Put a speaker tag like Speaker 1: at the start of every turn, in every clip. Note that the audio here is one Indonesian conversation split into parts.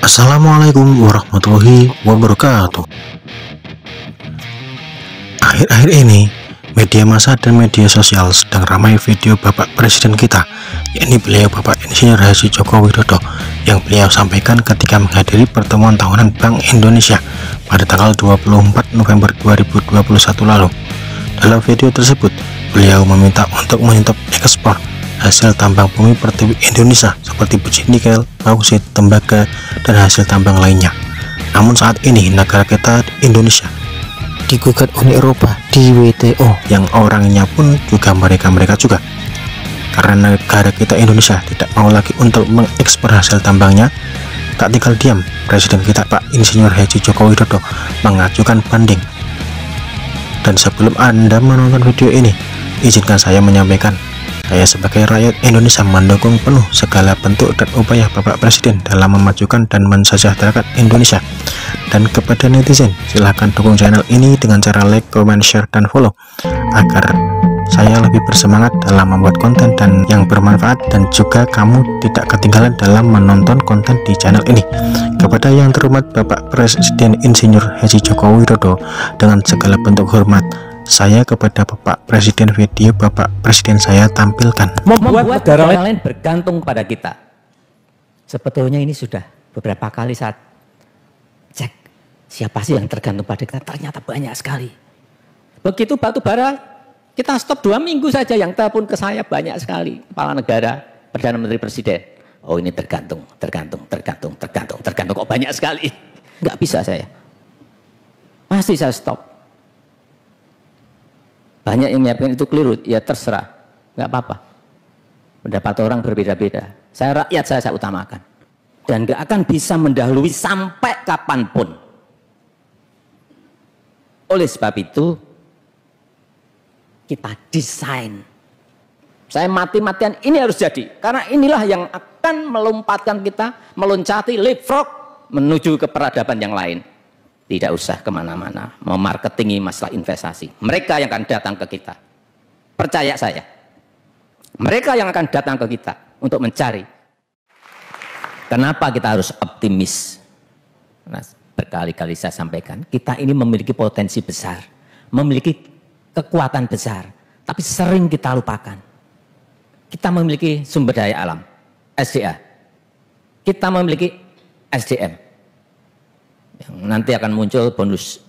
Speaker 1: Assalamualaikum warahmatullahi wabarakatuh. Akhir-akhir ini, media massa dan media sosial sedang ramai video Bapak Presiden kita, yakni beliau Bapak Insinyur Haji Joko Widodo, yang beliau sampaikan ketika menghadiri pertemuan tahunan Bank Indonesia pada tanggal 24 November 2021 lalu. Dalam video tersebut, beliau meminta untuk menyetop ekspor hasil tambang bumi pertiwi Indonesia seperti biji nikel, bauksit, tembaga, dan hasil tambang lainnya. Namun saat ini negara kita Indonesia digugat Uni Eropa di WTO, yang orangnya pun juga mereka juga. Karena negara kita Indonesia tidak mau lagi untuk mengekspor hasil tambangnya, tak tinggal diam, Presiden kita Pak Insinyur Haji Joko Widodo mengajukan banding. Dan sebelum Anda menonton video ini, izinkan saya menyampaikan, saya sebagai rakyat Indonesia mendukung penuh segala bentuk dan upaya Bapak Presiden dalam memajukan dan mensejahterakan Indonesia. Dan kepada netizen, silahkan dukung channel ini dengan cara like, comment, share, dan follow, agar saya lebih bersemangat dalam membuat konten dan yang bermanfaat, dan juga kamu tidak ketinggalan dalam menonton konten di channel ini. Kepada yang terhormat Bapak Presiden Insinyur Haji Joko Widodo, dengan segala bentuk hormat, saya kepada Bapak Presiden, video Bapak Presiden saya tampilkan.
Speaker 2: Membuat negara lain bergantung pada kita. Sebetulnya ini sudah beberapa kali saat cek siapa sih yang tergantung pada kita, ternyata banyak sekali. Begitu batu bara, kita stop 2 minggu saja, yang telepon ke saya banyak sekali. Kepala negara, Perdana Menteri, Presiden. Oh ini tergantung, kok banyak sekali. Nggak bisa saya. Pasti saya stop. Banyak yang menyiapkan itu keliru, ya terserah, nggak apa-apa. Pendapat orang berbeda-beda. Saya rakyat saya utamakan. Dan nggak akan bisa mendahului sampai kapanpun. Oleh sebab itu, kita desain. Saya mati-matian ini harus jadi. Karena inilah yang akan melompatkan kita, meloncati leapfrog menuju ke peradaban yang lain. Tidak usah kemana-mana memarketingi masalah investasi. Mereka yang akan datang ke kita. Percaya saya. Mereka yang akan datang ke kita untuk mencari. Kenapa kita harus optimis? Nah, berkali-kali saya sampaikan, kita ini memiliki potensi besar, memiliki kekuatan besar, tapi sering kita lupakan. Kita memiliki sumber daya alam, SDA. Kita memiliki SDM. Yang nanti akan muncul bonus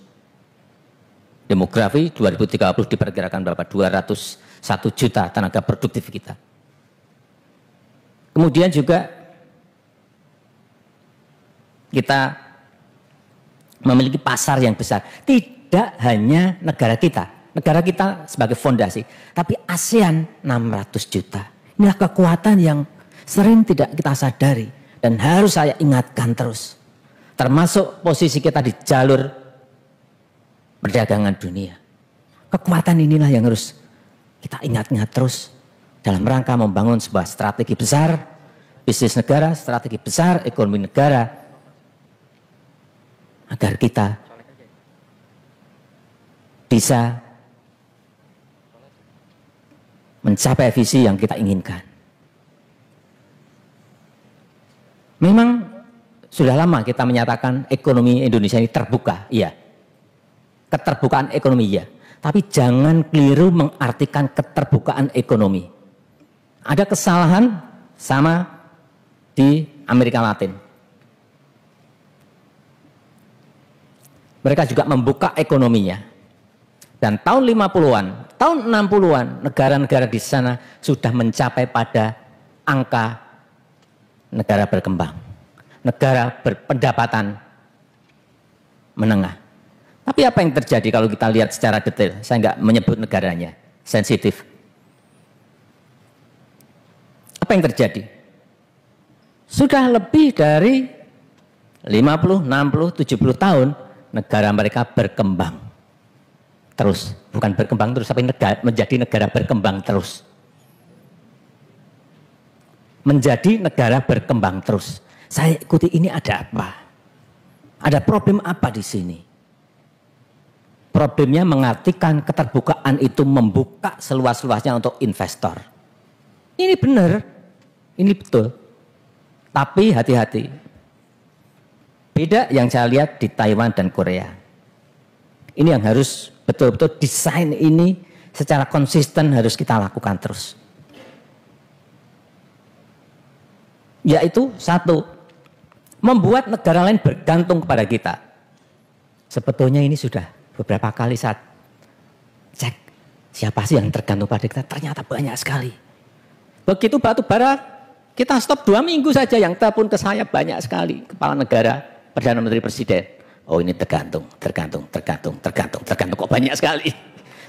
Speaker 2: demografi 2030 diperkirakan berapa? 201 juta tenaga produktif kita. Kemudian juga kita memiliki pasar yang besar. Tidak hanya negara kita sebagai fondasi, tapi ASEAN 600 juta. Inilah kekuatan yang sering tidak kita sadari dan harus saya ingatkan terus. Termasuk posisi kita di jalur perdagangan dunia. Kekuatan inilah yang harus kita ingat-ingat terus dalam rangka membangun sebuah strategi besar, bisnis negara, strategi besar, ekonomi negara, agar kita bisa mencapai visi yang kita inginkan. Memang sudah lama kita menyatakan ekonomi Indonesia ini terbuka, iya. Keterbukaan ekonomi, iya. Tapi jangan keliru mengartikan keterbukaan ekonomi. Ada kesalahan sama di Amerika Latin. Mereka juga membuka ekonominya. Dan tahun 50-an, tahun 60-an, negara-negara di sana sudah mencapai pada angka negara berkembang. Negara berpendapatan menengah. Tapi apa yang terjadi kalau kita lihat secara detail? Saya nggak menyebut negaranya, sensitif. Apa yang terjadi? Sudah lebih dari 50, 60, 70 tahun negara mereka berkembang terus. Bukan berkembang terus, tapi menjadi negara berkembang terus. Menjadi negara berkembang terus. Saya ikuti ini ada apa? Ada problem apa di sini? Problemnya mengartikan keterbukaan itu membuka seluas-luasnya untuk investor. Ini benar, ini betul. Tapi hati-hati. Beda yang saya lihat di Taiwan dan Korea. Ini yang harus betul-betul desain ini secara konsisten harus kita lakukan terus. Yaitu satu, membuat negara lain bergantung kepada kita. Sebetulnya ini sudah beberapa kali saya cek siapa sih yang tergantung pada kita, ternyata banyak sekali. Begitu batu bara, kita stop 2 minggu saja yang telepon ke saya banyak sekali. Kepala negara, Perdana Menteri, Presiden. Oh ini tergantung. Kok banyak sekali.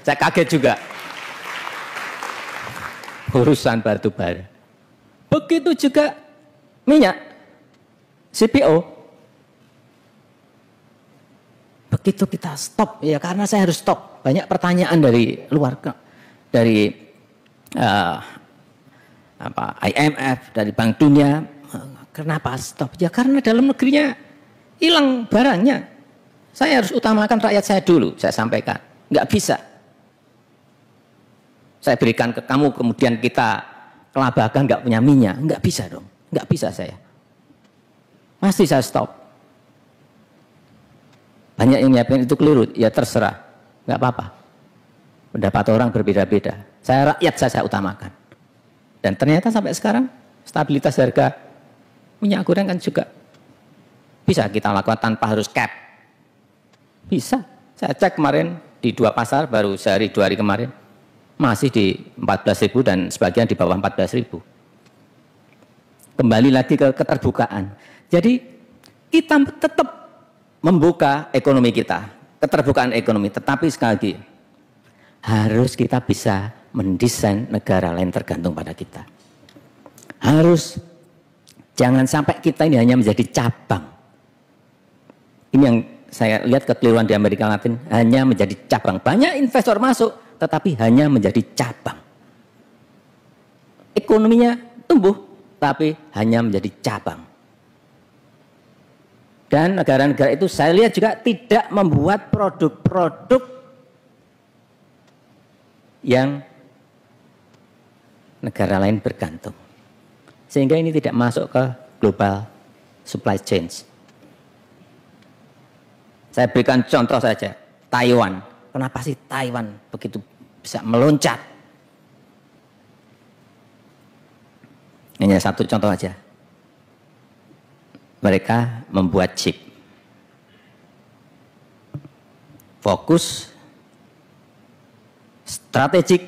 Speaker 2: Saya kaget juga. Urusan batu bara. Begitu juga minyak, CPO. Begitu kita stop, ya karena saya harus stop. Banyak pertanyaan dari luar, dari IMF, dari Bank Dunia. Kenapa stop? Ya karena dalam negerinya hilang barangnya. Saya harus utamakan rakyat saya dulu, saya sampaikan. Nggak bisa. Saya berikan ke kamu, kemudian kita kelabakan nggak punya minyak. Nggak bisa dong, nggak bisa saya. Pasti saya stop. Banyak yang nyiapin itu keliru, ya terserah. Nggak apa-apa. Pendapat orang berbeda-beda. Saya rakyat saya utamakan. Dan ternyata sampai sekarang stabilitas harga minyak goreng kan juga bisa kita lakukan tanpa harus cap. Bisa. Saya cek kemarin di 2 pasar baru sehari 2 hari kemarin masih di 14.000 dan sebagian di bawah 14.000. Kembali lagi ke keterbukaan. Jadi kita tetap membuka ekonomi kita, keterbukaan ekonomi, tetapi sekali lagi harus kita bisa mendesain negara lain tergantung pada kita. Harus jangan sampai kita ini hanya menjadi cabang. Ini yang saya lihat kekeliruan di Amerika Latin, hanya menjadi cabang. Banyak investor masuk, tetapi hanya menjadi cabang. Ekonominya tumbuh, tapi hanya menjadi cabang. Dan negara-negara itu saya lihat juga tidak membuat produk-produk yang negara lain bergantung. Sehingga ini tidak masuk ke global supply chain. Saya berikan contoh saja, Taiwan. Kenapa sih Taiwan begitu bisa meloncat? Hanya satu contoh aja. Mereka membuat chip. Fokus, strategik,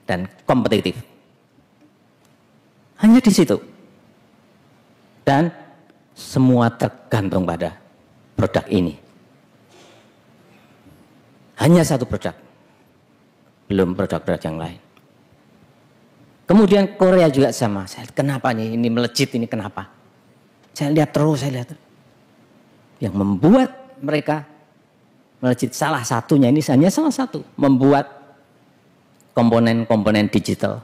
Speaker 2: dan kompetitif. Hanya di situ. Dan semua tergantung pada produk ini. Hanya satu produk. Belum produk-produk yang lain. Kemudian Korea juga sama. Kenapa nih ini melejit ini kenapa? Saya lihat terus. Yang membuat mereka melejit salah satunya ini hanya salah satu. Membuat komponen-komponen digital.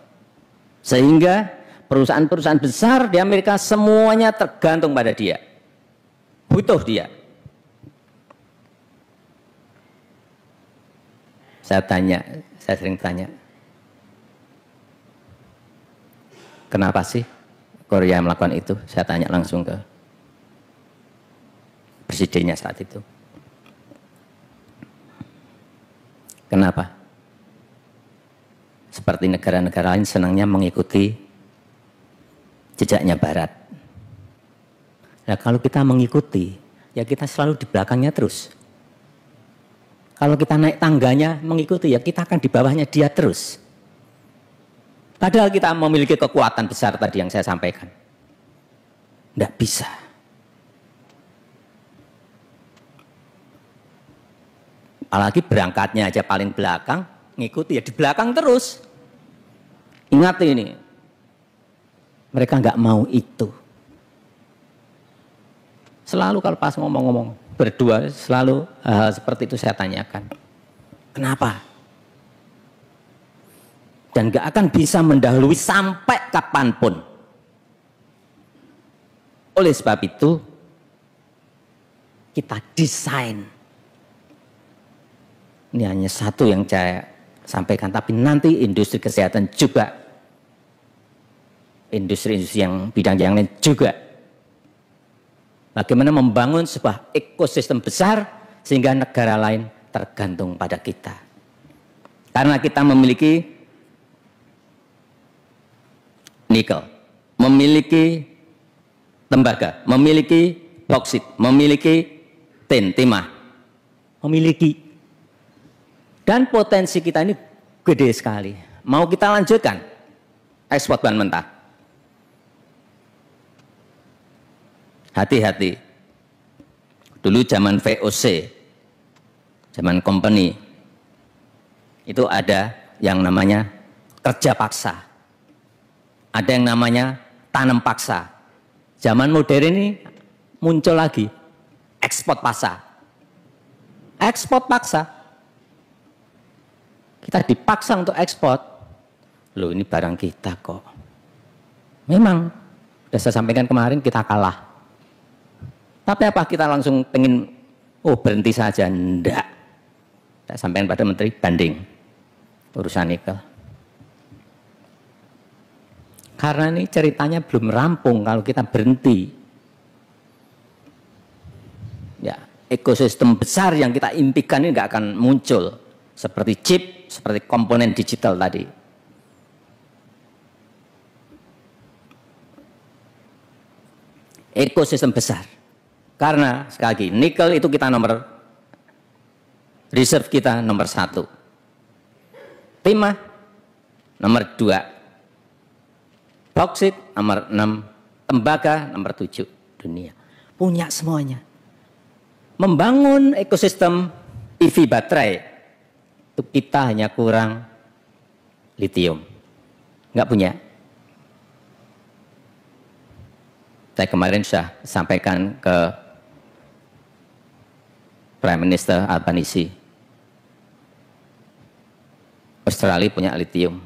Speaker 2: Sehingga perusahaan-perusahaan besar di Amerika semuanya tergantung pada dia. Butuh dia. Saya sering tanya, kenapa sih Korea melakukan itu? Saya tanya langsung ke presidennya saat itu. Kenapa? Seperti negara-negara lain senangnya mengikuti jejaknya Barat. Nah kalau kita mengikuti, ya kita selalu di belakangnya terus. Kalau kita naik tangganya mengikuti, ya kita akan di bawahnya dia terus. Padahal kita memiliki kekuatan besar tadi yang saya sampaikan. Tidak bisa. Apalagi berangkatnya aja paling belakang, ngikuti ya di belakang terus. Ingat ini, mereka nggak mau itu. Selalu kalau pas ngomong-ngomong berdua selalu hal seperti itu saya tanyakan. Kenapa? Dan gak akan bisa mendahului sampai kapanpun. Oleh sebab itu, kita desain. Ini hanya satu yang saya sampaikan, tapi nanti industri kesehatan juga, industri-industri yang bidang yang lain juga Bagaimana membangun sebuah ekosistem besar sehingga negara lain tergantung pada kita. Karena kita memiliki nikel, memiliki tembaga, memiliki boksit, memiliki tin, timah, memiliki. Dan potensi kita ini gede sekali. Mau kita lanjutkan ekspor bahan mentah. Hati-hati. Dulu zaman VOC, zaman company, itu ada yang namanya kerja paksa. Ada yang namanya tanam paksa. Zaman modern ini muncul lagi ekspor paksa. Ekspor paksa. Kita dipaksa untuk ekspor. Loh, ini barang kita kok. Memang, sudah saya sampaikan kemarin kita kalah. Tapi apa kita langsung pengen, berhenti saja? Enggak. Saya sampaikan pada Menteri, banding urusan nikel. Karena ini ceritanya belum rampung kalau kita berhenti. Ya, ekosistem besar yang kita impikan ini nggak akan muncul. Seperti chip, seperti komponen digital tadi. Ekosistem besar. Karena sekali lagi, nikel itu kita reserve kita nomor 1. Timah nomor 2. Boksit nomor 6. Tembaga nomor 7 dunia. Punya semuanya. Membangun ekosistem EV baterai, itu kita hanya kurang litium. Enggak punya. Saya kemarin sudah sampaikan ke Prime Minister Albanese. Australia punya litium.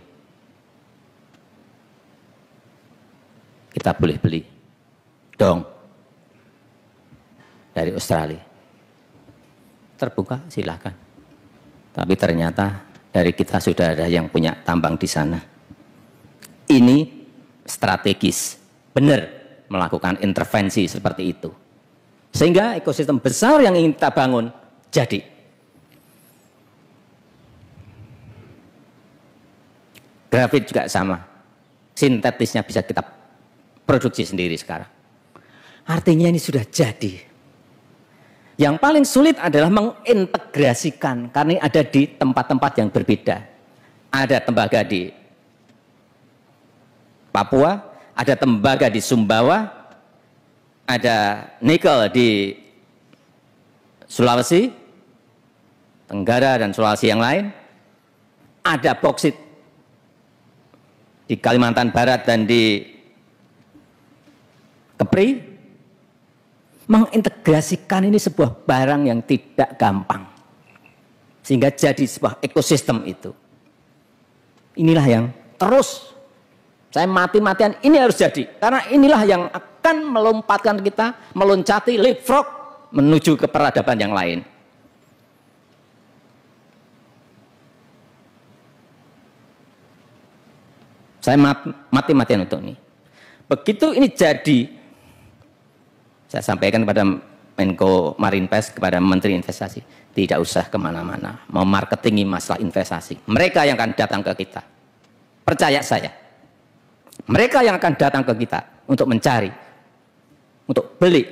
Speaker 2: Kita boleh beli dong dari Australia. Terbuka silahkan. Tapi ternyata dari kita sudah ada yang punya tambang di sana. Ini strategis, benar melakukan intervensi seperti itu. Sehingga ekosistem besar yang ingin kita bangun jadi. Grafit juga sama. Sintetisnya bisa kita produksi sendiri sekarang. Artinya ini sudah jadi. Yang paling sulit adalah mengintegrasikan, karena ada di tempat-tempat yang berbeda. Ada tembaga di Papua, ada tembaga di Sumbawa, ada nikel di Sulawesi Tenggara dan Sulawesi yang lain, ada boksit di Kalimantan Barat dan di Kepri. Mengintegrasikan ini sebuah barang yang tidak gampang, sehingga jadi sebuah ekosistem itu. Inilah yang terus saya mati-matian ini harus jadi, karena inilah yang akan melompatkan kita, meloncati leapfrog menuju ke peradaban yang lain. Saya mati-matian untuk ini. Begitu ini jadi, saya sampaikan kepada Menko Marinvest, kepada Menteri Investasi, tidak usah kemana-mana, mau marketingi masalah investasi. Mereka yang akan datang ke kita. Percaya saya. Mereka yang akan datang ke kita untuk mencari, untuk beli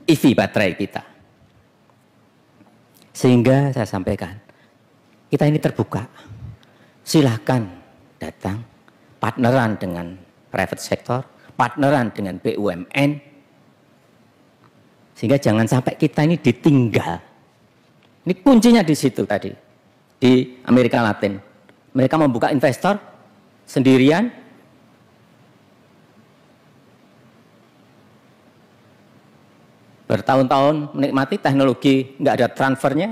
Speaker 2: EV baterai kita. Sehingga saya sampaikan, kita ini terbuka. Silahkan datang, partneran dengan private sector, partneran dengan BUMN, sehingga jangan sampai kita ini ditinggal. Ini kuncinya di situ tadi, di Amerika Latin. Mereka membuka investor sendirian, bertahun-tahun menikmati teknologi, nggak ada transfernya,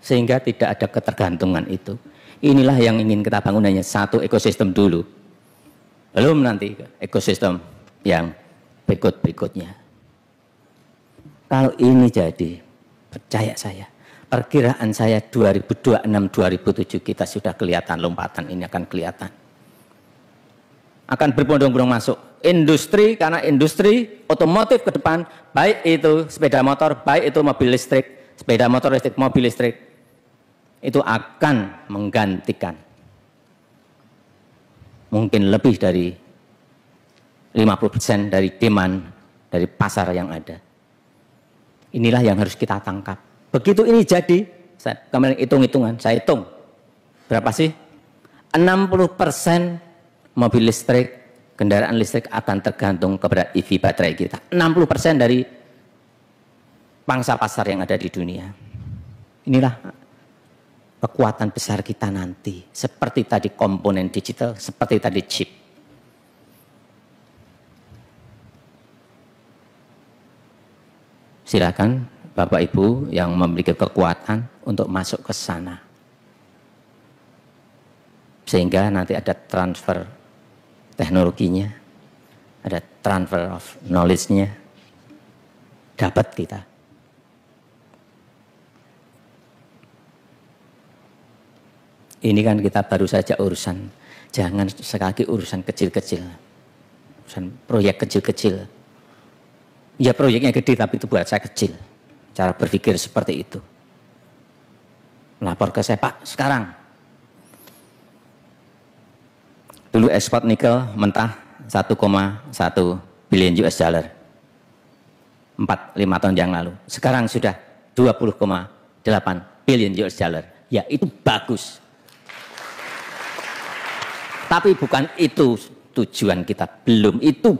Speaker 2: sehingga tidak ada ketergantungan itu. Inilah yang ingin kita bangun, hanya satu ekosistem dulu. Belum nanti ekosistem yang berikut-berikutnya. Kalau ini jadi, percaya saya, perkiraan saya 2026-2027 kita sudah kelihatan lompatan ini akan kelihatan. akan berbondong-bondong masuk. Industri, karena industri otomotif ke depan, baik itu sepeda motor, baik itu mobil listrik, sepeda motor listrik, mobil listrik, itu akan menggantikan mungkin lebih dari 50% dari demand dari pasar yang ada. Inilah yang harus kita tangkap. Begitu ini jadi, saya kemarin hitung-hitungan, saya hitung berapa sih? 60% mobil listrik, kendaraan listrik akan tergantung kepada EV baterai kita. 60% dari pangsa pasar yang ada di dunia. Inilah kekuatan besar kita nanti. Seperti tadi komponen digital, seperti tadi chip. Silakan Bapak Ibu yang memiliki kekuatan untuk masuk ke sana. Sehingga nanti ada transfer teknologinya, ada transfer of knowledge-nya, dapat kita. Ini kan kita baru saja urusan, jangan sekali lagi urusan kecil-kecil, urusan proyek kecil-kecil. Ya proyeknya gede tapi itu buat saya kecil, cara berpikir seperti itu. Lapor ke saya, Pak, sekarang. Dulu ekspor nikel mentah 1,1 billion US dollar 4-5 tahun yang lalu. Sekarang sudah 20,8 billion US dollar. Ya itu bagus. Tapi bukan itu tujuan kita, belum. Itu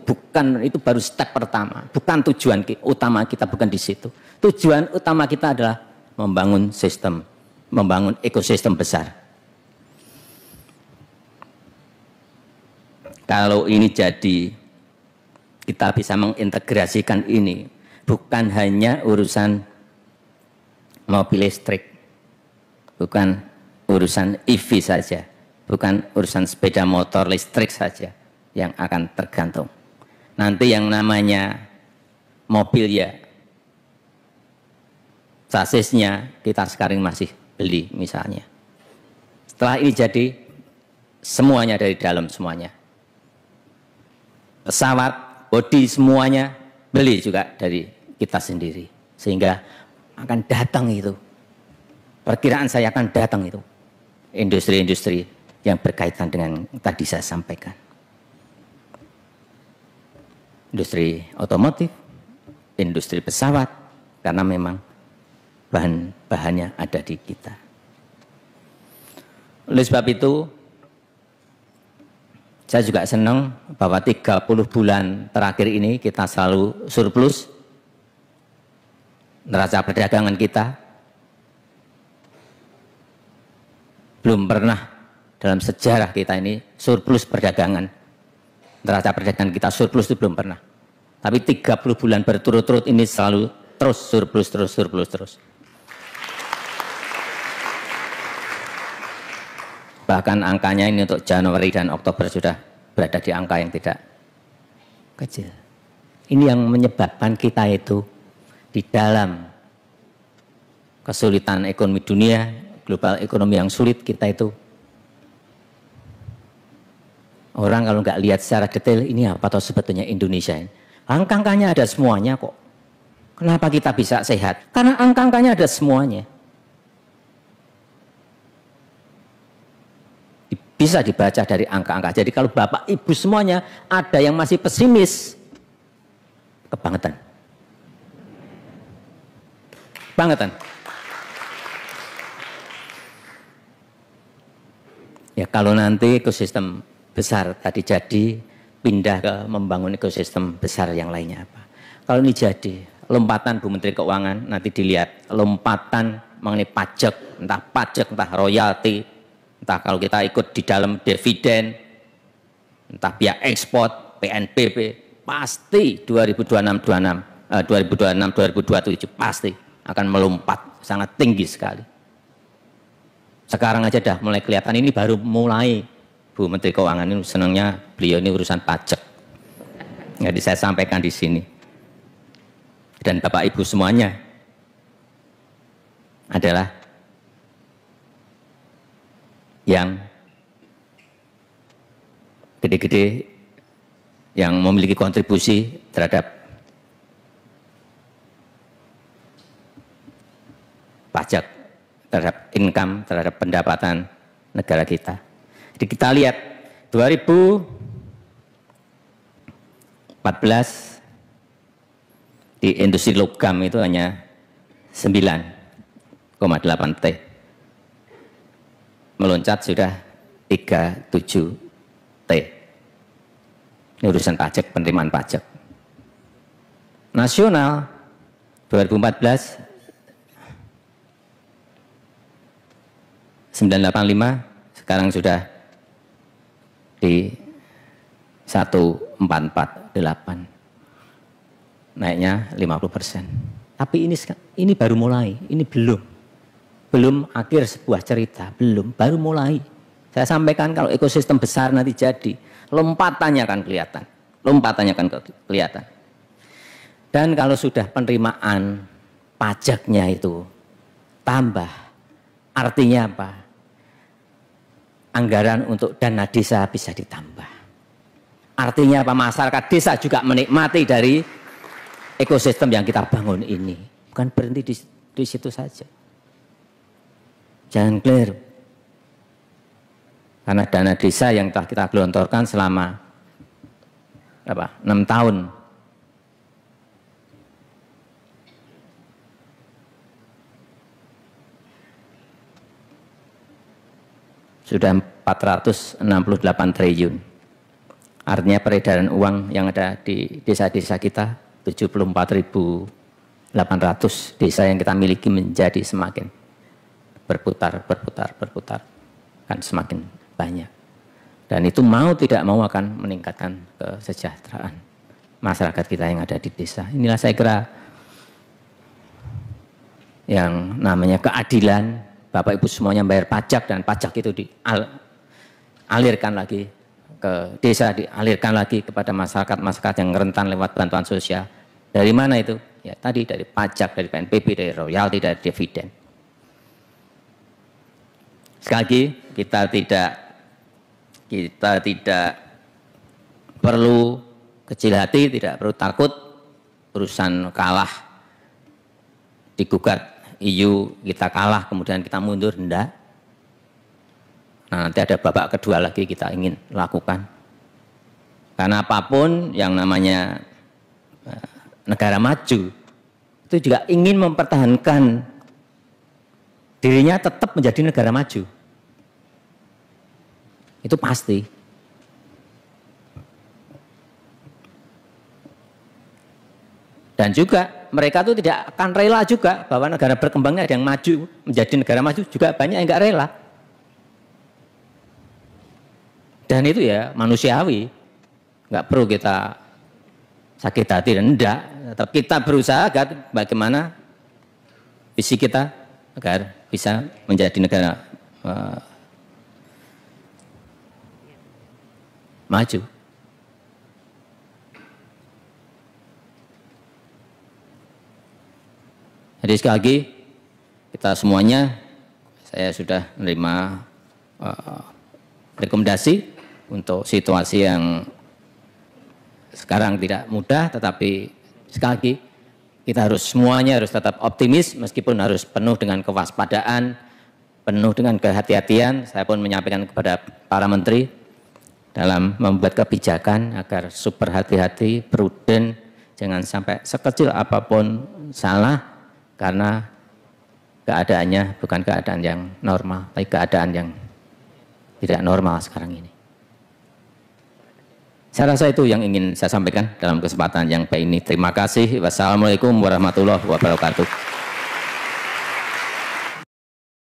Speaker 2: baru step pertama. Bukan tujuan utama kita, bukan di situ. Tujuan utama kita adalah membangun sistem, membangun ekosistem besar. Kalau ini jadi, kita bisa mengintegrasikan ini, bukan hanya urusan mobil listrik, bukan urusan EV saja, bukan urusan sepeda motor listrik saja yang akan tergantung. Nanti yang namanya mobil ya, sasisnya kita sekarang masih beli misalnya. Setelah ini jadi, semuanya dari dalam semuanya. Pesawat, bodi semuanya beli juga dari kita sendiri. Sehingga akan datang itu. Perkiraan saya akan datang itu. Industri-industri yang berkaitan dengan tadi saya sampaikan. Industri otomotif, industri pesawat, karena memang bahan-bahannya ada di kita. Oleh sebab itu, saya juga senang bahwa 30 bulan terakhir ini kita selalu surplus neraca perdagangan kita. Belum pernah dalam sejarah kita ini surplus perdagangan. Neraca perdagangan kita surplus itu belum pernah. Tapi 30 bulan berturut-turut ini selalu terus surplus, terus. Bahkan angkanya ini untuk Januari dan Oktober sudah berada di angka yang tidak kecil. Ini yang menyebabkan kita itu di dalam kesulitan ekonomi dunia, global ekonomi yang sulit, kita itu orang kalau nggak lihat secara detail ini apa atau sebetulnya Indonesia ini. Angka-angkanya ada semuanya kok. Kenapa kita bisa sehat? Karena angka-angkanya ada semuanya. Bisa dibaca dari angka-angka. Jadi kalau Bapak Ibu semuanya ada yang masih pesimis, kebangetan. Bangetan. Ya kalau nanti ekosistem besar tadi jadi, pindah ke membangun ekosistem besar yang lainnya apa. Kalau ini jadi, lompatan Bu Menteri Keuangan, nanti dilihat lompatan mengenai pajak, entah royalti, entah kalau kita ikut di dalam dividen, entah biaya ekspor, PNBP, pasti 2026-2027 pasti akan melompat sangat tinggi sekali. Sekarang aja dah mulai kelihatan, ini baru mulai. Bu Menteri Keuangan ini senangnya beliau ini urusan pajak. Jadi saya sampaikan di sini. Dan Bapak Ibu semuanya adalah yang gede-gede yang memiliki kontribusi terhadap pajak, terhadap income, terhadap pendapatan negara kita. Jadi kita lihat 2014 di industri logam itu hanya 9,8 T. Meloncat sudah 37 T. Ini urusan pajak, penerimaan pajak. Nasional 2014 985, sekarang sudah di 1448, naiknya 50%. Tapi ini baru mulai, ini belum akhir sebuah cerita, baru mulai. Saya sampaikan kalau ekosistem besar nanti jadi, lompatannya akan kelihatan. Dan kalau sudah penerimaan pajaknya itu tambah, artinya apa? Anggaran untuk dana desa bisa ditambah. Artinya apa? Masyarakat desa juga menikmati dari ekosistem yang kita bangun ini. Bukan berhenti di situ saja. Jangan keliru. Karena dana desa yang telah kita gelontorkan selama 6 tahun. Sudah 468 triliun. Artinya peredaran uang yang ada di desa-desa kita, 74.800 desa yang kita miliki menjadi semakin berputar, kan semakin banyak. Dan itu mau tidak mau akan meningkatkan kesejahteraan masyarakat kita yang ada di desa. Inilah saya kira yang namanya keadilan. Bapak Ibu semuanya bayar pajak dan pajak itu dialirkan lagi ke desa, dialirkan lagi kepada masyarakat yang rentan lewat bantuan sosial. Dari mana itu? Ya tadi dari pajak, dari PNBP, dari royalti, dari dividen. Sekali lagi kita tidak perlu kecil hati, tidak perlu takut urusan kalah digugat EU, kita kalah kemudian kita mundur, enggak. Nah, nanti ada babak kedua lagi kita ingin lakukan. Karena apapun yang namanya negara maju itu juga ingin mempertahankan dirinya tetap menjadi negara maju. Itu pasti. Dan juga mereka itu tidak akan rela juga bahwa negara berkembangnya ada yang maju, menjadi negara maju juga banyak yang enggak rela. Dan itu ya manusiawi, enggak perlu kita sakit hati dan enggak. Tetap kita berusaha agar bagaimana visi kita agar bisa menjadi negara maju. Jadi sekali lagi kita semuanya, saya sudah menerima rekomendasi untuk situasi yang sekarang tidak mudah, tetapi sekali lagi kita semuanya harus tetap optimis meskipun harus penuh dengan kewaspadaan, penuh dengan kehati-hatian. Saya pun menyampaikan kepada para menteri dalam membuat kebijakan agar super hati-hati, prudent, jangan sampai sekecil apapun salah. Karena keadaannya bukan keadaan yang normal, tapi keadaan yang tidak normal sekarang ini. Saya rasa itu yang ingin saya sampaikan dalam kesempatan yang baik ini. Terima kasih. Wassalamualaikum warahmatullahi wabarakatuh.